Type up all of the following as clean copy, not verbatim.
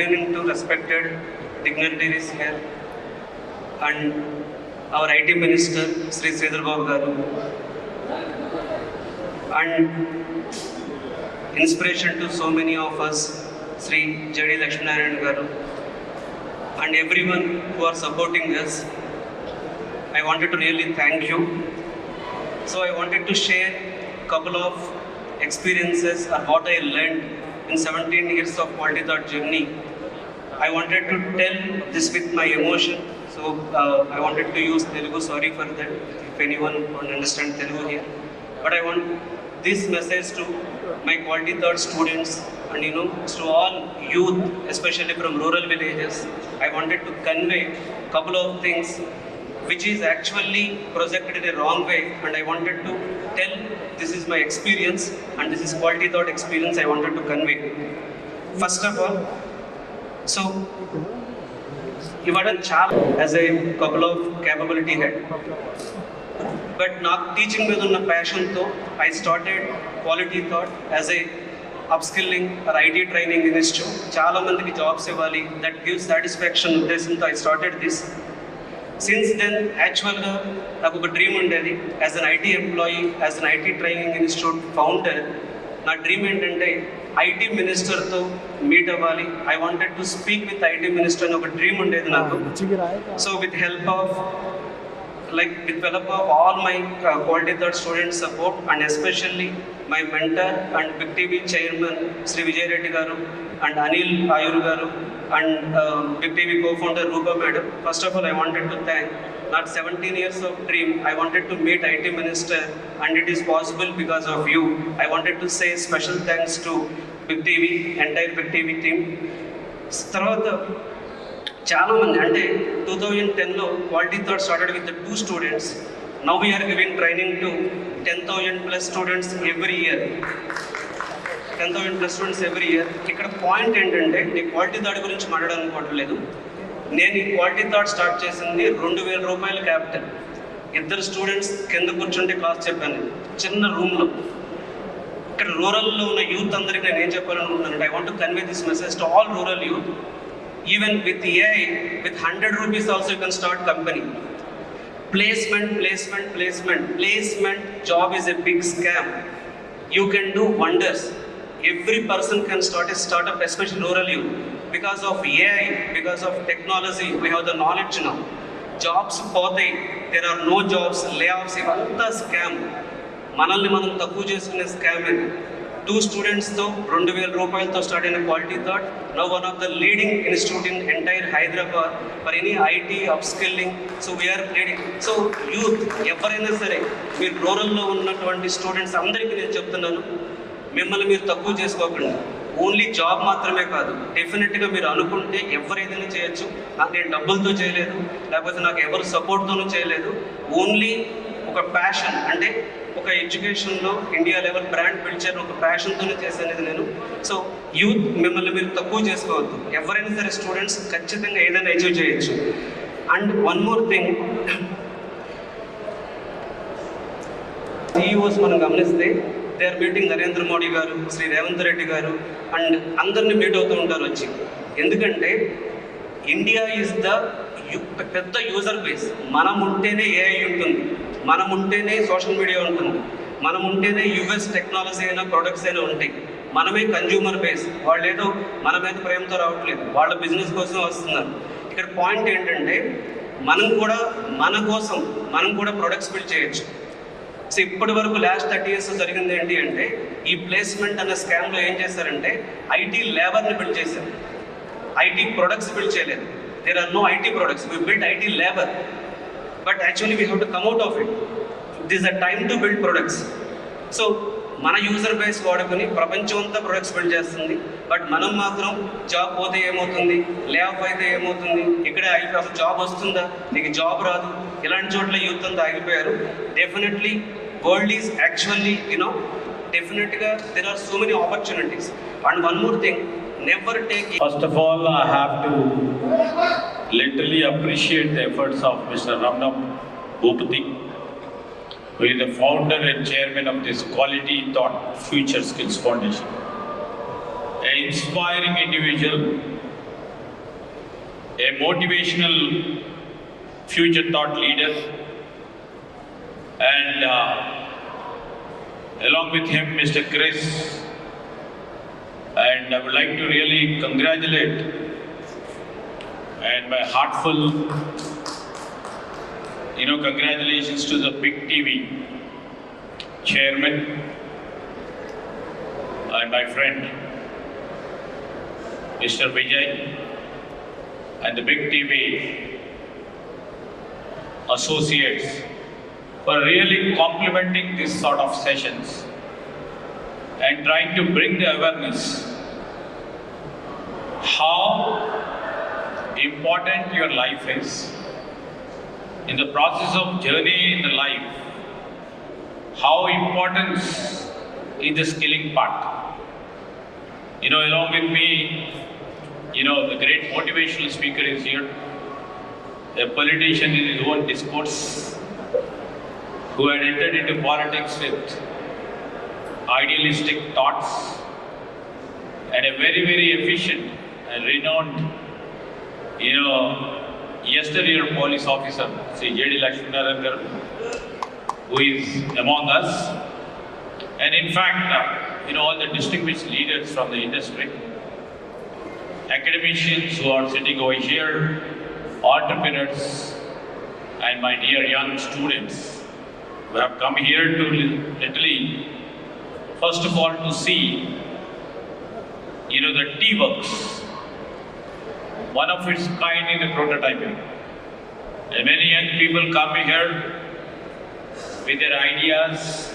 evening to respected dignitaries here and our IT Minister, Sri Sridhar Babu Garu, and inspiration to so many of us, Sri J.D. Lakshminarayan Garu, and everyone who are supporting us. I wanted to really thank you. So I wanted to share a couple of experiences or what I learned in 17 years of Quality Thought journey. I wanted to tell this with my emotion. So I wanted to use Telugu. Sorry for that if anyone won't understand Telugu here. But I want this message to my Quality Thought students and to all youth, especially from rural villages. I wanted to convey a couple of things which is actually projected in a wrong way, and I wanted to tell this is my experience and this is Quality Thought experience I wanted to convey. First of all, so ఇవ్వడం చాలా as a couple of capability head, but నాకు teaching మీద ఉన్న ప్యాషన్తో I started Quality Thought as a upskilling or IT training institute. చాలా మందికి jobs ఇవ్వాలి, that gives satisfaction ఉద్దేశంతో I started this. Since then యాక్చువల్గా నాకు ఒక డ్రీమ్ ఉండేది as an IT employee, as an IT training institute founder. నా dream ఏంటంటే ఐటీ మినిస్టర్తో మీట్ అవ్వాలి. I wanted to speak with IT minister అని ఒక డ్రీమ్ ఉండేది నాకు. So with help of all my Quality Thought student support and especially my mentor and Big TV chairman Sri Vijay Reddy Garu and Anil Ayur Garu and Big TV co-founder Rupa Madam. First of all, I wanted to thank. Not 17 years of dream, I wanted to meet IT Minister and it is possible because of you. I wanted to say special thanks to Big TV, entire Big TV team. తర్వాత చాలా మంది అంటే 2010లో Quality Thought started with the 2 students. Now we are giving training to 10,000 plus students every year. 10,000 plus students every year. ఇక్కడ point ఏంటంటే నేను quality thought గురించి మాట్లాడాలనుకోవట్లేదు. నేను ఈ క్వాలిటీ థాట్ స్టార్ట్ చేసింది 2,000 రూపాయల క్యాపిటల్. 2 స్టూడెంట్స్ కింద కూర్చుంటే క్లాస్ చెప్పాను చిన్న రూమ్లో. ఇక్కడ రూరల్లో ఉన్న యూత్ అందరికీ నేను ఏం చెప్పాలనుకుంటున్నానంటే I want to convey this message to all rural youth. Even with AI, with 100 rupees also you can start company. Placement job is a big scam. You can do wonders. Every person can start a startup, especially rural youth. Because of AI, because of technology, we have the knowledge now. Jobs పోతాయి, there are no jobs, layoffs, ఇవంతా scam. మనల్ని మనం తక్కువ చేసుకునే scam ఇది. 2 స్టూడెంట్స్తో 2,000 రూపాయలతో start అయిన quality thought now one of the leading institute in entire Hyderabad for any IT upskilling. So we're leading. So youth ఎవరైనా సరే, మీరు రూరల్లో ఉన్నటువంటి స్టూడెంట్స్ అందరికీ నేను చెప్తున్నాను, మిమ్మల్ని మీరు తక్కువ చేసుకోకండి. ఓన్లీ జాబ్ మాత్రమే కాదు, డెఫినెట్గా మీరు అనుకుంటే ఎవరైనా చేయొచ్చు. నేను డబ్బులతో చేయలేదు, లేకపోతే నాకు ఎవరు సపోర్ట్తోనూ చేయలేదు. ఓన్లీ ఒక ప్యాషన్, అంటే ఒక ఎడ్యుకేషన్లో ఇండియా లెవెల్ బ్రాండ్ బిల్డ్ చేయడం ఒక ప్యాషన్తోనే చేసేది నేను. సో యూత్ మిమ్మల్ని మీరు తక్కువ చేసుకోవద్దు. ఎవరైనా సరే స్టూడెంట్స్ ఖచ్చితంగా ఏదైనా అచీవ్ చేయొచ్చు. And one more thing, CEOs మనం గమనిస్తే they are meeting Narendra Modi గారు, శ్రీ రేవంత్ రెడ్డి గారు అండ్ అందరినీ మీట్ అవుతూ ఉంటారు వచ్చి. ఎందుకంటే ఇండియా ఈజ్ ద పెద్ద యూజర్ బేస్. మనం ఉంటేనే AI ఉంటుంది, మనం ఉంటేనే సోషల్ మీడియా ఉంటుంది, మనం ఉంటేనే US టెక్నాలజీ అయినా ప్రొడక్ట్స్ అయినా ఉంటాయి. మనమే కన్జ్యూమర్ బేస్. వాళ్ళు ఏదో మన మీద ప్రేమతో రావట్లేదు, వాళ్ళ బిజినెస్ కోసం వస్తున్నారు. ఇక్కడ పాయింట్ ఏంటంటే మనం కూడా మన కోసం మనం కూడా ప్రొడక్ట్స్ బిల్డ్ చేయొచ్చు. సో ఇప్పటి వరకు లాస్ట్ 30 years జరిగింది ఏంటి అంటే, ఈ ప్లేస్మెంట్ అనే స్కామ్లో ఏం చేశారంటే IT లేబర్ని బిల్డ్ చేశారు, IT ప్రొడక్ట్స్ బిల్డ్ చేయలేదు. There are no IT products. We build IT labor, but actually we have to come out of it. This is a time to build products. So మన user base వాడుకొని ప్రపంచం అంతా products build చేస్తుంది. But మనం మాత్రం job పోతే ఏమవుతుంది, lay off అయితే ఏమవుతుంది, ఇక్కడే అసలు జాబ్ వస్తుందా, నీకు జాబ్ రాదు, ఇలాంటి చోట్ల యూత్ అంతా ఆగిపోయారు. డెఫినెట్లీ వరల్డ్ ఈజ్ యాక్చువల్లీ డెఫినెట్గా there are so many opportunities. And one more thing, never take. First of all, I have to literally appreciate the efforts of Mr. Ramna Bhupati, who is the founder and chairman of this Quality Thought Future Skills Foundation. An inspiring individual a motivational future thought leader, and along with him Mr. Chris. And I would like to really congratulate and my heartfelt, congratulations to the Big TV chairman and my friend Mr. Vijay and the Big TV associates for really complementing this sort of sessions and trying to bring the awareness how important your life is in the process of journey in the life, how important is the skilling part. Along with me, the great motivational speaker is here, a politician in his own discourse who had entered into politics with idealistic thoughts, and a very, very efficient and renowned, yesteryear police officer, Sri J.D. Lakshminarayan garu, who is among us. And in fact, all the distinguished leaders from the industry, academicians who are sitting over here, entrepreneurs, and my dear young students who have come here to literally, first of all, to see, the T-Works, one of its kind in the prototyping. And many young people come here with their ideas.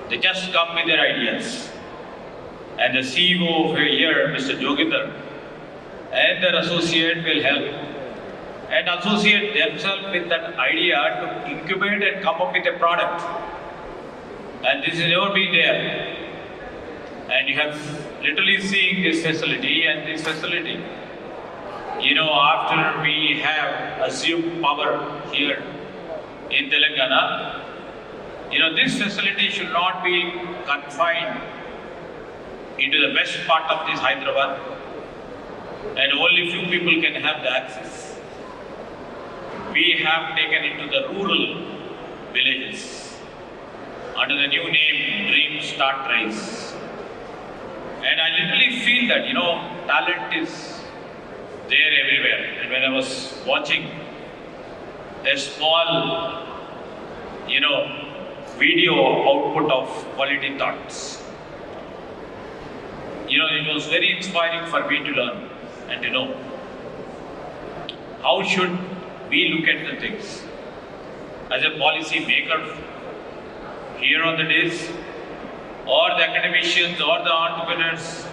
They just come with their ideas. And the CEO over here, Mr. Joginder, and their associate will help and associate themselves with that idea to incubate and come up with a product. And this has never been there. And you have literally seen this facility, and this facility, after we have assumed power here in Telangana, this facility should not be confined into the west part of this Hyderabad, and only few people can have the access. We have taken into the rural villages under the new name Dream Start Rise. And I literally feel that, talent is there everywhere. And when I was watching a small, video output of quality thoughts, it was very inspiring for me to learn and to know how should we look at the things as a policy maker here on the days, or the academicians, or the entrepreneurs,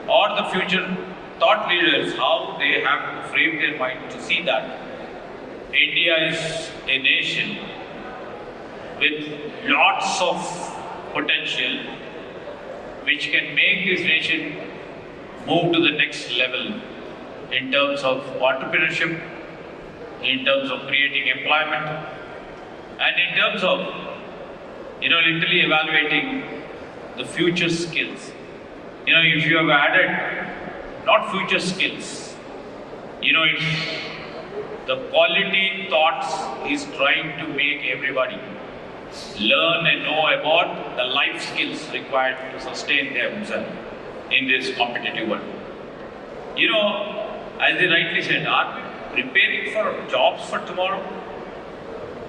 or the future thought leaders, how they have to frame their mind to see that India is a nation with lots of potential which can make this nation move to the next level in terms of entrepreneurship, in terms of creating employment, and in terms of literally evaluating the future skills. If you have added not future skills, it's the quality thoughts is trying to make everybody learn and know about the life skills required to sustain themselves in this competitive world. As they rightly said, are we preparing for jobs for tomorrow?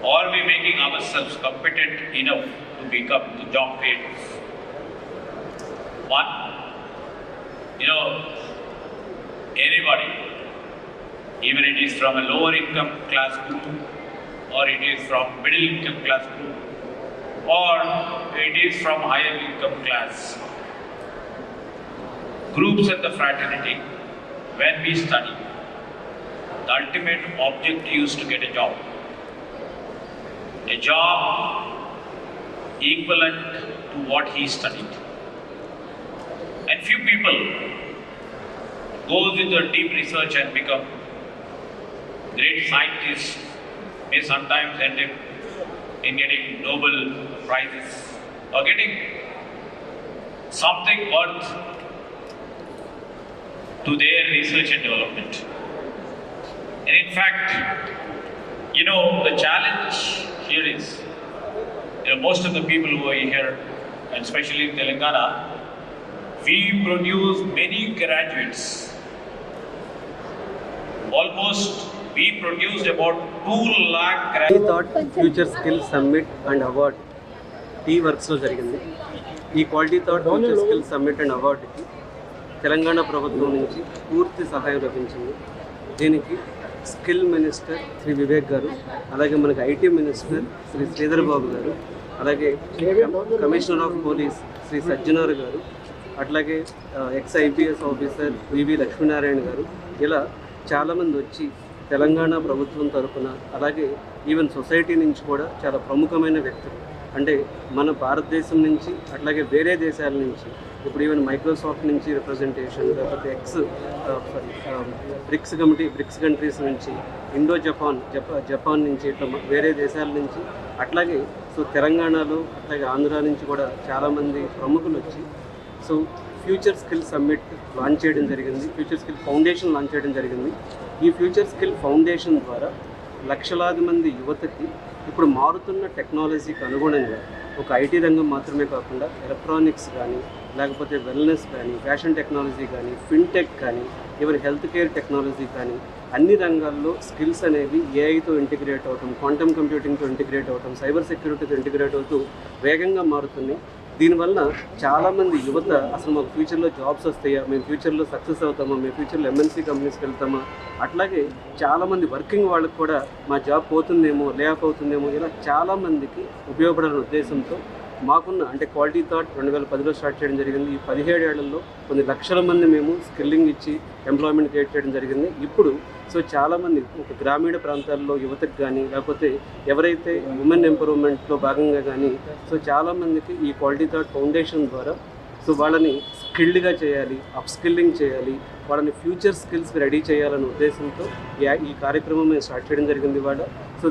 Or are we making ourselves competent enough to become the job creators? One, anybody, even it is from a lower income class group, or it is from middle income class group, or it is from higher income class groups in the fraternity, when we study, the ultimate object is to get a job. A job equivalent to what he studied. And few people go into deep research and become great scientists, may sometimes end up in getting Nobel Prizes or getting something worth to their research and development. And in fact, the challenge here is, most of the people who are here, and especially in Telangana, we produce many graduates. Almost, we produced about 2 lakh graduates. Thought future skill summit and award T వర్క్స్లో జరిగింది. ఈ quality thought future skill summit and అవార్డుకి తెలంగాణ ప్రభుత్వం నుంచి పూర్తి సహాయం లభించింది. దీనికి స్కిల్ మినిస్టర్ శ్రీ వివేక్ గారు, అలాగే మనకి ఐటీ మినిస్టర్ శ్రీ శ్రీధర్ బాబు గారు, అలాగే commissioner of police Shri Sajjanar గారు, అట్లాగే ex IPS officer V V Lakshminarayana గారు, ఇలా చాలామంది వచ్చి తెలంగాణ ప్రభుత్వం తరఫున, అలాగే ఈవెన్ సొసైటీ నుంచి కూడా చాలా ప్రముఖమైన వ్యక్తులు, అంటే మన భారతదేశం నుంచి అట్లాగే వేరే దేశాల నుంచి, ఇప్పుడు ఈవెన్ మైక్రోసాఫ్ట్ నుంచి రిప్రజెంటేషన్, లేకపోతే బ్రిక్స్ కంట్రీస్ నుంచి, ఇండో జపాన్ నుంచి, ఇట్లా వేరే దేశాల నుంచి, అట్లాగే సో తెలంగాణలో అట్లాగే ఆంధ్ర నుంచి కూడా చాలామంది ప్రముఖులు వచ్చి so future skill summit launch చేయడం జరిగింది. ఫ్యూచర్ స్కిల్ ఫౌండేషన్ లాంచ్ చేయడం జరిగింది. ఈ ఫ్యూచర్ స్కిల్ ఫౌండేషన్ ద్వారా లక్షలాది మంది యువతకి ఇప్పుడు మారుతున్న టెక్నాలజీకి అనుగుణంగా ఒక ఐటీ రంగం మాత్రమే కాకుండా ఎలక్ట్రానిక్స్ కానీ, లేకపోతే వెల్నెస్ కానీ, ఫ్యాషన్ టెక్నాలజీ కానీ, ఫిన్టెక్ కానీ, ఈవెన్ హెల్త్ కేర్ టెక్నాలజీ కానీ, అన్ని రంగాల్లో స్కిల్స్ అనేవి ఏఐతో ఇంటిగ్రేట్ అవటం, క్వాంటమ్ కంప్యూటింగ్తో ఇంటిగ్రేట్ అవటం, సైబర్ సెక్యూరిటీతో ఇంటిగ్రేట్ అవుతూ వేగంగా మారుతుంది. దీనివల్ల చాలామంది యువత అసలు మాకు ఫ్యూచర్లో జాబ్స్ వస్తాయా, మేము ఫ్యూచర్లో సక్సెస్ అవుతామా, మేము ఫ్యూచర్లో ఎంఎన్సీ కంపెనీస్కి వెళ్తామా, అట్లాగే చాలామంది వర్కింగ్ వాళ్ళకి కూడా మా జాబ్ పోతుందేమో, లే ఆఫ్ అవుతుందేమో, ఇలా చాలామందికి ఉపయోగపడాలనే ఉద్దేశంతో మాకున్న అంటే క్వాలిటీ థాట్ 2010లో స్టార్ట్ చేయడం జరిగింది. ఈ 17 ఏళ్లలో కొన్ని లక్షల మంది మేము స్కిల్లింగ్ ఇచ్చి ఎంప్లాయ్మెంట్ క్రియేట్ చేయడం జరిగింది. ఇప్పుడు సో చాలామంది ఒక గ్రామీణ ప్రాంతాల్లో యువతకు కానీ, లేకపోతే ఎవరైతే ఉమెన్ ఎంపవర్మెంట్లో భాగంగా కానీ, సో చాలామందికి ఈ క్వాలిటీ థాట్ ఫౌండేషన్ ద్వారా సో వాళ్ళని స్కిల్డ్గా చేయాలి, అప్ స్కిల్లింగ్ చేయాలి, వాళ్ళని ఫ్యూచర్ స్కిల్స్కి రెడీ చేయాలనే ఉద్దేశంతో ఈ కార్యక్రమం మేము స్టార్ట్ చేయడం జరిగింది ఇవాళ. సో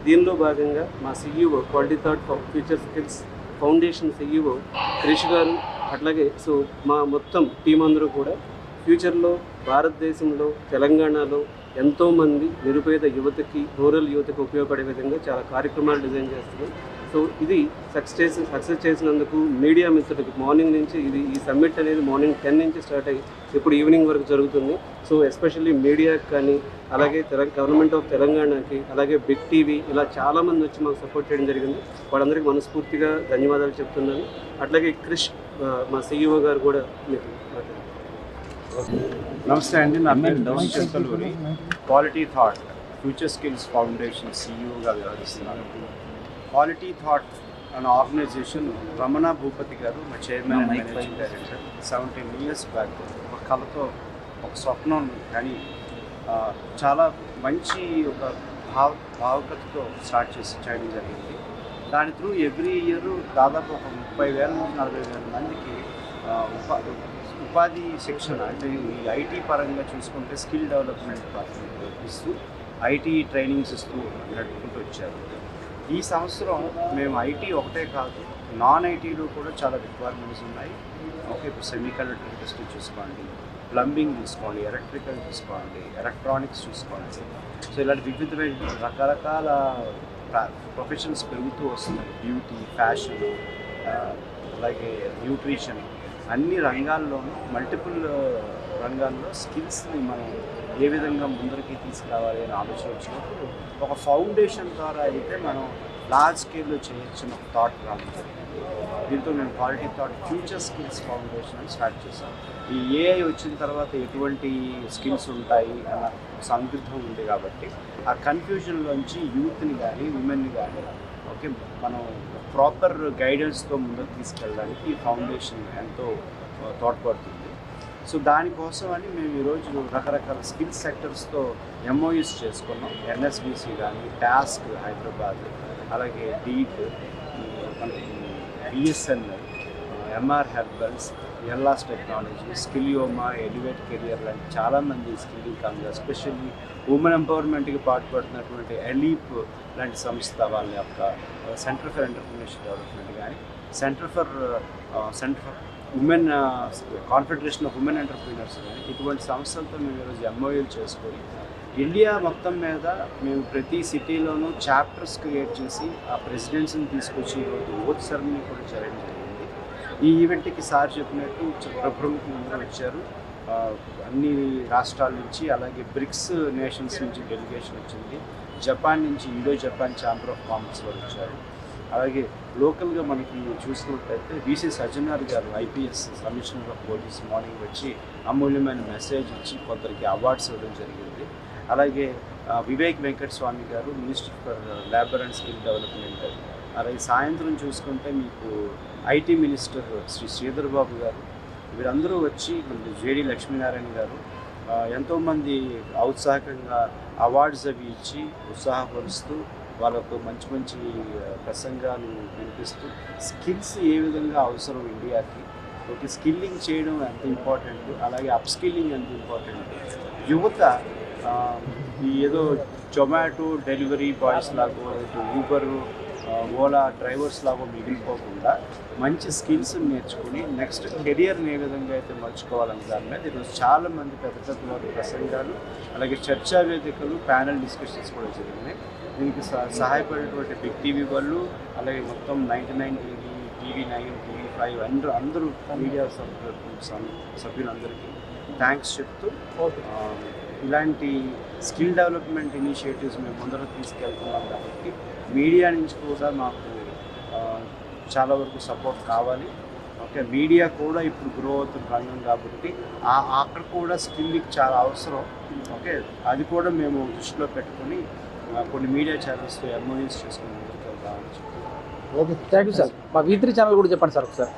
దీనిలో భాగంగా మా CEO quality thought future skills foundation CEO Krish గారు, అట్లాగే సో మా మొత్తం టీం అందరూ కూడా ఫ్యూచర్లో భారతదేశంలో తెలంగాణలో ఎంతోమంది నిరుపేద యువతకి, రూరల్ యువతకి ఉపయోగపడే విధంగా చాలా కార్యక్రమాలు డిజైన్ చేస్తున్నాం. సో ఇది సక్సెస్ చేసినందుకు మీడియా మిత్రులకి మార్నింగ్ నుంచి ఈ సమ్మిట్ అనేది మార్నింగ్ 10 నుంచి స్టార్ట్ అయ్యి ఇప్పుడు ఈవినింగ్ వరకు జరుగుతుంది. సో ఎస్పెషల్లీ మీడియాకి కానీ, అలాగే గవర్నమెంట్ ఆఫ్ తెలంగాణకి, అలాగే బిగ్ టీవీ, ఇలా చాలామంది వచ్చి మాకు సపోర్ట్ చేయడం జరిగింది. వాళ్ళందరికీ మనస్ఫూర్తిగా ధన్యవాదాలు చెప్తున్నాను. అట్లాగే క్రిష్ మా సిఇఓ గారు కూడా మీకు నమస్తే అండి, నా పేరు Dhavan Chentaluri. Quality thought future skills foundation సిఇఓగా వ్యవహరిస్తున్నాను. క్వాలిటీ థాట్ అనే ఆర్గనైజేషన్ రమణ భూపతి గారు మా chairman and managing director 17 years back ఒక కళతో, ఒక స్వప్నం కానీ చాలా మంచి ఒక భావకతతో స్టార్ట్ చేయడం జరిగింది. దాని త్రూ ఎవ్రీ ఇయర్ దాదాపు ఒక 30,000 నుంచి 40,000 మందికి ఉపాధి శిక్షణ, అంటే ఈ ఐటీ పరంగా చూసుకుంటే స్కిల్ డెవలప్మెంట్ ఇస్తూ ఐటీ ట్రైనింగ్స్ ఇస్తూ నడుపుకుంటూ వచ్చారు. ఈ సంవత్సరం మేము ఐటీ ఒకటే కాదు, నాన్ ఐటీలో కూడా చాలా రిక్వైర్మెంట్స్ ఉన్నాయి. ఓకే, ఇప్పుడు సెమీకండక్టర్ ఇండస్ట్రీ చూసుకోండి, ప్లంబింగ్ చూసుకోండి, ఎలక్ట్రికల్ చూసుకోండి, ఎలక్ట్రానిక్స్ చూసుకోండి. సో ఇలాంటి వివిధమైన రకరకాల ప్రొఫెషన్స్ పెరుగుతూ వస్తున్నాయి. బ్యూటీ, ఫ్యాషన్, అలాగే న్యూట్రిషన్, అన్ని రంగాల్లోనూ మల్టిపుల్ రంగాల్లో స్కిల్స్ని మనం ఏ విధంగా ముందరికి తీసుకురావాలి అనే ఆలోచన వచ్చినప్పుడు ఒక ఫౌండేషన్ ద్వారా అయితే మనం లార్జ్ స్కేల్లో చేయొచ్చు ఒక థాట్ రావాలి. దీంతో మేము quality thought future skills foundation అని స్టార్ట్ చేసాం. ఈ ఏఐ వచ్చిన తర్వాత ఎటువంటి స్కిల్స్ ఉంటాయి అన్న సందిగ్ధం ఉంది కాబట్టి ఆ కన్ఫ్యూజన్లోంచి యూత్ని కానీ, ఉమెన్ని కానీ ఓకే మనం ప్రాపర్ గైడెన్స్తో ముందుకు తీసుకెళ్ళడానికి ఈ ఫౌండేషన్ ఎంతో తోడ్పడుతుంది. సో దానికోసం అని మేము ఈరోజు రకరకాల స్కిల్ సెక్టర్స్తో ఎంఓయూస్ చేసుకున్నాం. ఎన్ఎస్బిసి కానీ, టాస్క్ హైదరాబాద్, అలాగే డీట్, బిఎస్ఎన్ఎల్, ఎంఆర్ హెర్బల్స్, ఎల్లాస్ టెక్నాలజీ, స్కిలియోమా, ఎలివేట్ కెరియర్ లాంటి చాలామంది స్కిల్లింగ్ కాంగ్రెస్, ఎస్పెషల్లీ ఉమెన్ ఎంపవర్మెంట్కి పాటుపడుతున్నటువంటి ఎలీప్ లాంటి సంస్థ వాళ్ళ యొక్క సెంటర్ ఫర్ ఎంటర్ప్రినర్షిప్ డెవలప్మెంట్ కానీ, centre for women confederation of women entrepreneurs కానీ, ఇటువంటి సంస్థలతో మేము ఈరోజు ఎంఓయూలు చేసుకొని ఇండియా మొత్తం మీద మేము ప్రతి సిటీలోనూ చాప్టర్స్ క్రియేట్ చేసి ఆ ప్రెసిడెంట్స్ని తీసుకొచ్చి ఈరోజు ఓట్ సెరమనీ కూడా చేయడం జరిగింది. ఈ ఈవెంట్కి సార్ చెప్పినట్టు ప్రముఖులు అందరూ వచ్చారు. అన్ని రాష్ట్రాల నుంచి, అలాగే బ్రిక్స్ నేషన్స్ నుంచి డెలిగేషన్ వచ్చింది. జపాన్ నుంచి Indo Japan chamber of commerce వారు వచ్చారు. అలాగే లోకల్గా మనకి చూసినట్లయితే వీసీ సజ్జనార్ గారు IPS commissioner of police morning వచ్చి అమూల్యమైన మెసేజ్ ఇచ్చి కొందరికి అవార్డ్స్ ఇవ్వడం జరిగింది. అలాగే వివేక్ వెంకట స్వామి గారు minister for labour and skill development. అలాగే సాయంత్రం చూసుకుంటే మీకు ఐటీ మినిస్టర్ శ్రీ శ్రీధర్ బాబు గారు, వీరందరూ వచ్చి జేడి లక్ష్మీనారాయణ గారు ఎంతోమంది ఔత్సాహకంగా అవార్డ్స్ అవి ఇచ్చి ఉత్సాహపరుస్తూ వాళ్ళకు మంచి మంచి ప్రసంగాలు వినిపిస్తూ స్కిల్స్ ఏ విధంగా అవసరం ఇండియాకి, ఓకే స్కిల్లింగ్ చేయడం ఎంత ఇంపార్టెంట్, అలాగే అప్ స్కిల్లింగ్ ఎంత ఇంపార్టెంట్. యువత ఈ ఏదో జొమాటో డెలివరీ బాయ్స్ లాగో, ఊబర్ ఓలా డ్రైవర్స్ లాగో మిగిలిపోకుండా మంచి స్కిల్స్ నేర్చుకుని నెక్స్ట్ కెరియర్ని ఏ విధంగా అయితే మలుచుకోవాలనే దాని మీద ఈరోజు చాలామంది పెద్ద పెద్ద వారి ప్రసంగాలు, అలాగే చర్చా వేదికలు, ప్యానల్ డిస్కషన్స్ కూడా జరిగినాయి. దీనికి సహాయపడేటువంటి బిగ్ టీవీ వాళ్ళు, అలాగే మొత్తం 99 టీవీ, TV9, TV5 అందరూ మీడియా సభ్యులందరికీ థ్యాంక్స్ చెప్తూ ఇలాంటి స్కిల్ డెవలప్మెంట్ ఇనిషియేటివ్స్ మేము ముందర తీసుకెళ్తున్నాం కాబట్టి మీడియా నుంచి కూడా మాకు చాలా వరకు సపోర్ట్ కావాలి. ఓకే మీడియా కూడా ఇప్పుడు గ్రో అవుతున్న రంగం కాబట్టి అక్కడ కూడా స్కిల్కి చాలా అవసరం. ఓకే అది కూడా మేము దృష్టిలో పెట్టుకొని కొన్ని మీడియా ఛానల్స్తో ఎంఓయూస్ చేసుకుని ముందుకు వెళ్దామని చెప్పి. Okay thank you sir. మా V3 ఛానల్ కూడా చెప్పండి సార్ ఒకసారి.